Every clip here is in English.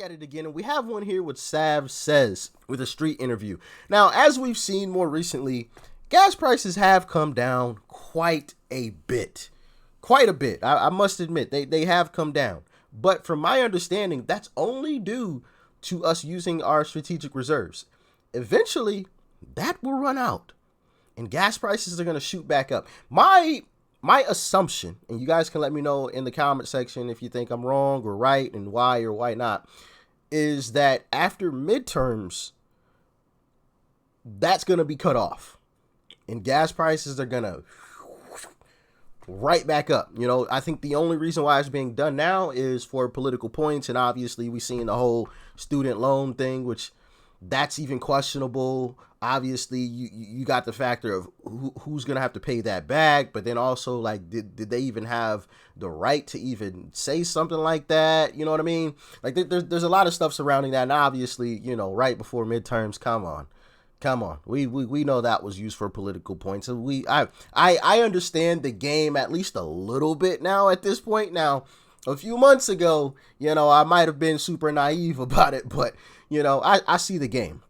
At it again, and we have one here with Sav Says with a street interview. Now, as we've seen more recently, gas prices have come down quite a bit. I must admit, they have come down. But from my understanding, that's only due to us using our strategic reserves. Eventually, that will run out, and gas prices are going to shoot back up. My assumption, and you guys can let me know in the comment section if you think I'm wrong or right and why or why not, is that after midterms, that's going to be cut off and gas prices are going to right back up. You know, I think the only reason why it's being done now is for political points. And obviously we've seen the whole student loan thing, which that's even questionable. Obviously you got the factor of who's going to have to pay that back. But then also, like, did they even have the right to even say something like that? You know what I mean? Like, there's a lot of stuff surrounding that. And obviously, you know, right before midterms, come on. We know that was used for political points. And I understand the game at least a little bit now at this point. Now, a few months ago, you know, I might have been super naive about it, but, you know, I see the game.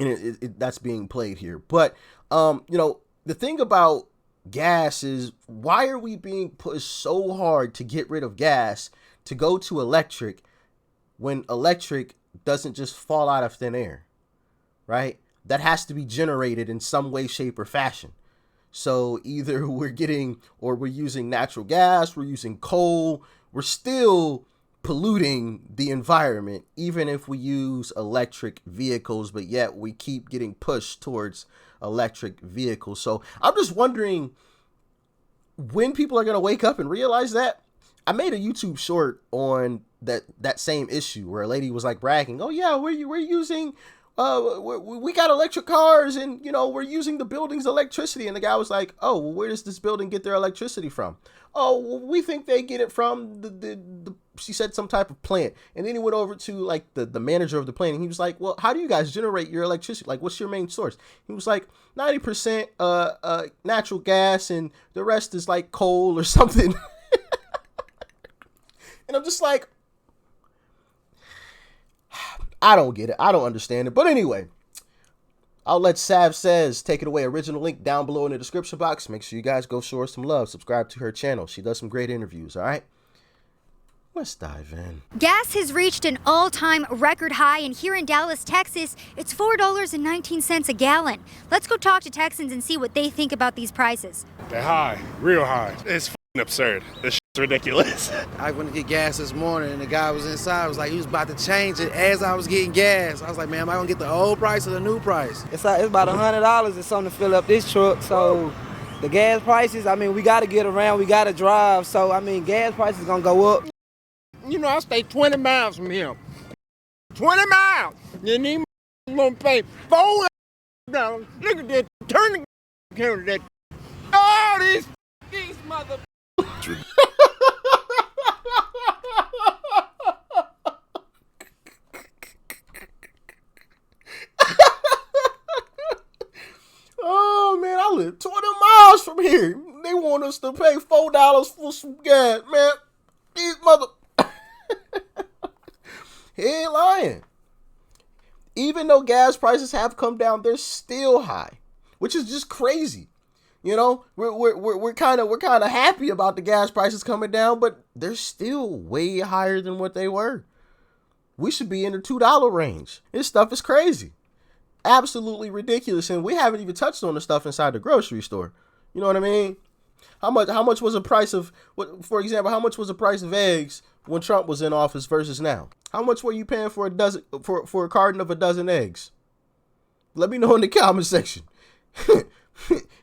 And that's being played here. But, you know, the thing about gas is, why are we being pushed so hard to get rid of gas to go to electric when electric doesn't just fall out of thin air, right? That has to be generated in some way, shape, or fashion. So either we're using natural gas, we're using coal, we're still polluting the environment, even if we use electric vehicles, but yet we keep getting pushed towards electric vehicles. So I'm just wondering when people are going to wake up and realize that. I made a YouTube short on that same issue where a lady was like bragging, oh yeah, we're using we got electric cars, and, you know, we're using the building's electricity. And the guy was like, oh, well, where does this building get their electricity from? Oh, well, we think they get it from the she said some type of plant. And then he went over to like the manager of the plant, and he was like, well, how do you guys generate your electricity? Like, what's your main source? He was like, 90% natural gas, and the rest is like coal or something. And I'm just like, I don't get it. I don't understand it. But anyway, I'll let Sav Says take it away. Original link down below in the description box. Make sure you guys go show her some love. Subscribe to her channel. She does some great interviews, all right? Let's dive in. Gas has reached an all-time record high, and here in Dallas, Texas, it's $4.19 a gallon. Let's go talk to Texans and see what they think about these prices. They're high, real high. It's absurd. This ridiculous. I went to get gas this morning, and the guy was inside. Was like, he was about to change it as I was getting gas. I was like, man, am I gonna get the old price or the new price? It's about $100 or something to fill up this truck. So the gas prices, I mean, we got to get around, we got to drive. So I mean, gas prices gonna go up. You know, I stay 20 miles from here. 20 miles. And these gonna pay $4. Look at that. Turn the camera to that. Oh, these mother. Oh man, I live 20 miles from here. They want us to pay $4 for some gas, man. These mother. He ain't lying. Even though gas prices have come down, they're still high, which is just crazy. You know, we're kind of happy about the gas prices coming down, but they're still way higher than what they were. We should be in the $2 range. This stuff is crazy. Absolutely ridiculous. And we haven't even touched on the stuff inside the grocery store. You know what I mean? How much was the price of, for example, how much was the price of eggs when Trump was in office versus now? How much were you paying for a carton of a dozen eggs? Let me know in the comment section.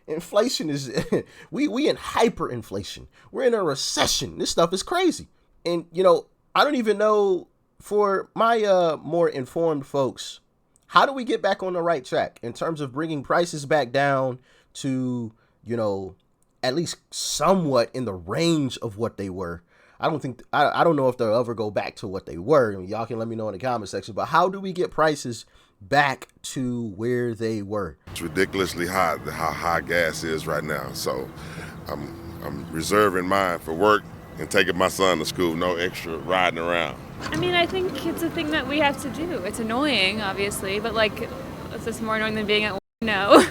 Inflation is we in hyperinflation. We're in a recession. This stuff is crazy. And you know, I don't even know, for my more informed folks, how do we get back on the right track in terms of bringing prices back down to, you know, at least somewhat in the range of what they were? I don't know if they'll ever go back to what they were. I mean, y'all can let me know in the comment section, but how do we get prices back to where they were? It's ridiculously high, how high gas is right now. So I'm reserving mine for work and taking my son to school. No extra riding around. I mean, I think it's a thing that we have to do. It's annoying, obviously, but like, is this more annoying than being at no?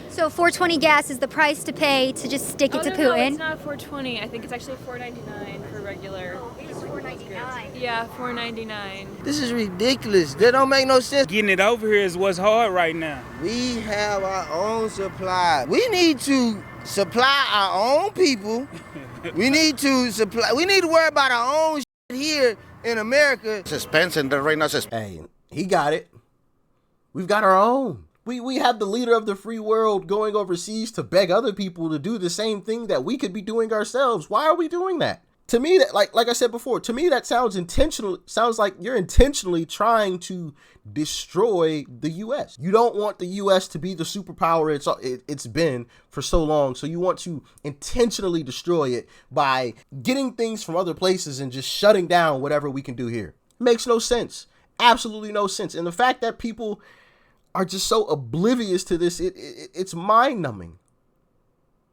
So 4.20 gas is the price to pay to just stick it to Putin? No, it's not 4.20. I think it's actually 4.99 for regular. It's 4.99. Yeah, 4.99. This is ridiculous. That don't make no sense. Getting it over here is what's hard right now. We have our own supply. We need to supply our own people. We need to worry about our own shit here in America. It's expensive right now. Hey, he got it. We've got our own. We have the leader of the free world going overseas to beg other people to do the same thing that we could be doing ourselves. Why are we doing that? To me, that like I said before, to me that sounds intentional. Sounds like you're intentionally trying to destroy the U.S. You don't want the U.S. to be the superpower it's been for so long. So you want to intentionally destroy it by getting things from other places and just shutting down whatever we can do here. Makes no sense. Absolutely no sense. And the fact that people are just so oblivious to this, it's mind-numbing.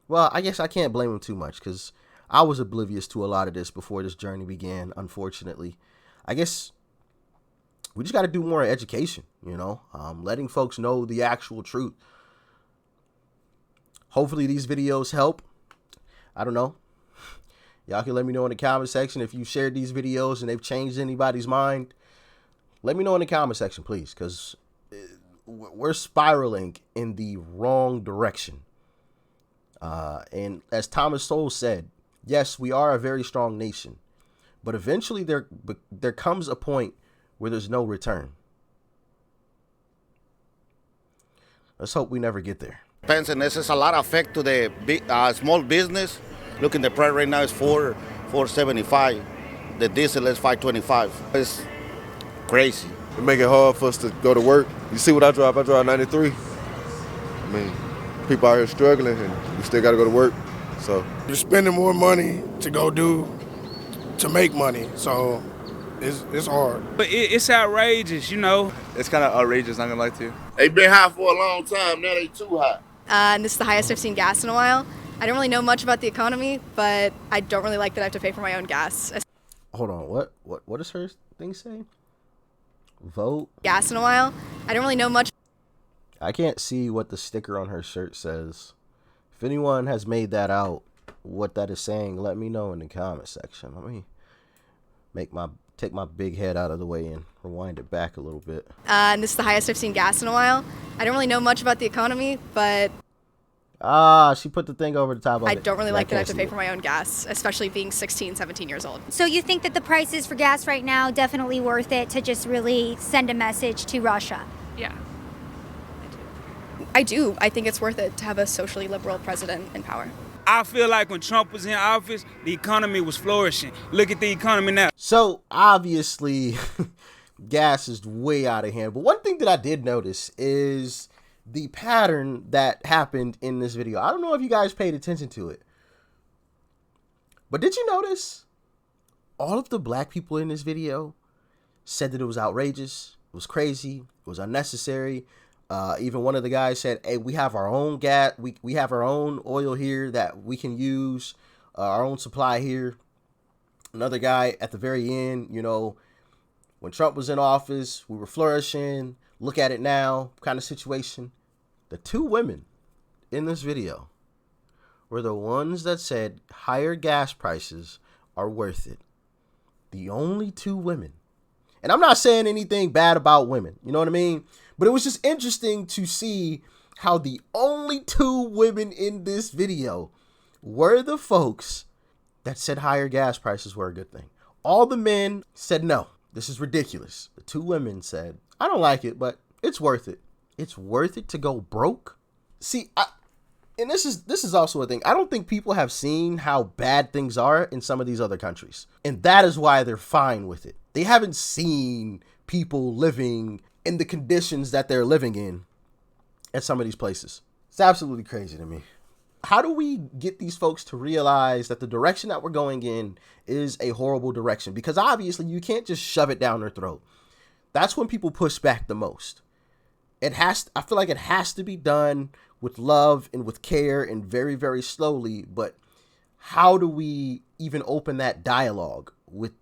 Well, I guess I can't blame them too much because I was oblivious to a lot of this before this journey began, unfortunately. I guess we just got to do more education, letting folks know the actual truth. Hopefully these videos help. I don't know. Y'all can let me know in the comment section if you shared these videos and they've changed anybody's mind. Let me know in the comment section, please, because we're spiraling in the wrong direction. And as Thomas Sowell said, yes, we are a very strong nation, but eventually there comes a point where there's no return. Let's hope we never get there. Depends, and this is a lot of effect to the small business. Look, the price right now is $4.75. The diesel is $5.25. It's crazy. It make it hard for us to go to work. You see what I drive? I drive 93. I mean, people out here struggling, and we still got to go to work. So you're spending more money to make money. So it's hard. But it's outrageous, It's kind of outrageous, not gonna lie to you. They been high for a long time. Now they too high. And this is the highest I've seen gas in a while. I don't really know much about the economy, but I don't really like that I have to pay for my own gas. Hold on, what does her thing say? Vote? Gas in a while. I don't really know much. I can't see what the sticker on her shirt says. If anyone has made that out, what that is saying, let me know in the comment section. Let me take my big head out of the way and rewind it back a little bit. And this is the highest I've seen gas in a while. I don't really know much about the economy, but she put the thing over the top of it. I don't really like that I have to pay for my own gas, especially being 16, 17 years old. So you think that the prices for gas right now definitely worth it to just really send a message to Russia? Yeah. I do. I think it's worth it to have a socially liberal president in power. I feel like when Trump was in office, the economy was flourishing. Look at the economy now. So obviously, gas is way out of hand. But one thing that I did notice is the pattern that happened in this video. I don't know if you guys paid attention to it, but did you notice all of the black people in this video said that it was outrageous, it was crazy, it was unnecessary. Even one of the guys said, hey, we have our own gas, we have our own oil here that we can use, our own supply here. Another guy at the very end, when Trump was in office, we were flourishing. Look at it now kind of situation. The two women in this video were the ones that said higher gas prices are worth it. The only two women. And I'm not saying anything bad about women, you know what I mean? But it was just interesting to see how the only two women in this video were the folks that said higher gas prices were a good thing. All the men said, no, this is ridiculous. The two women said, I don't like it, but it's worth it. It's worth it to go broke. See, and this is also a thing. I don't think people have seen how bad things are in some of these other countries. And that is why they're fine with it. They haven't seen people living in the conditions that they're living in at some of these places. It's absolutely crazy to me. How do we get these folks to realize that the direction that we're going in is a horrible direction? Because obviously you can't just shove it down their throat. That's when people push back the most. I feel like it has to be done with love and with care and very, very slowly. But how do we even open that dialogue with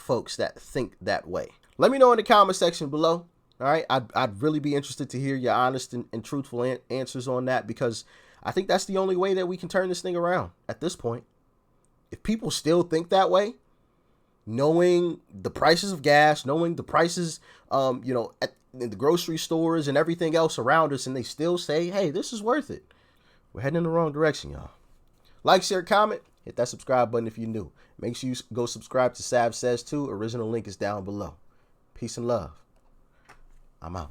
folks that think that way. Let me know in the comment section below. All right, I'd really be interested to hear your honest and truthful answers on that, because I think that's the only way that we can turn this thing around at this point. If people still think that way, knowing the prices of gas, knowing the prices, in the grocery stores and everything else around us, and they still say, hey, this is worth it, we're heading in the wrong direction, y'all. Like, share, comment, hit that subscribe button if you're new. Make sure you go subscribe to Sav Says Too. Original link is down below. Peace and love. I'm out.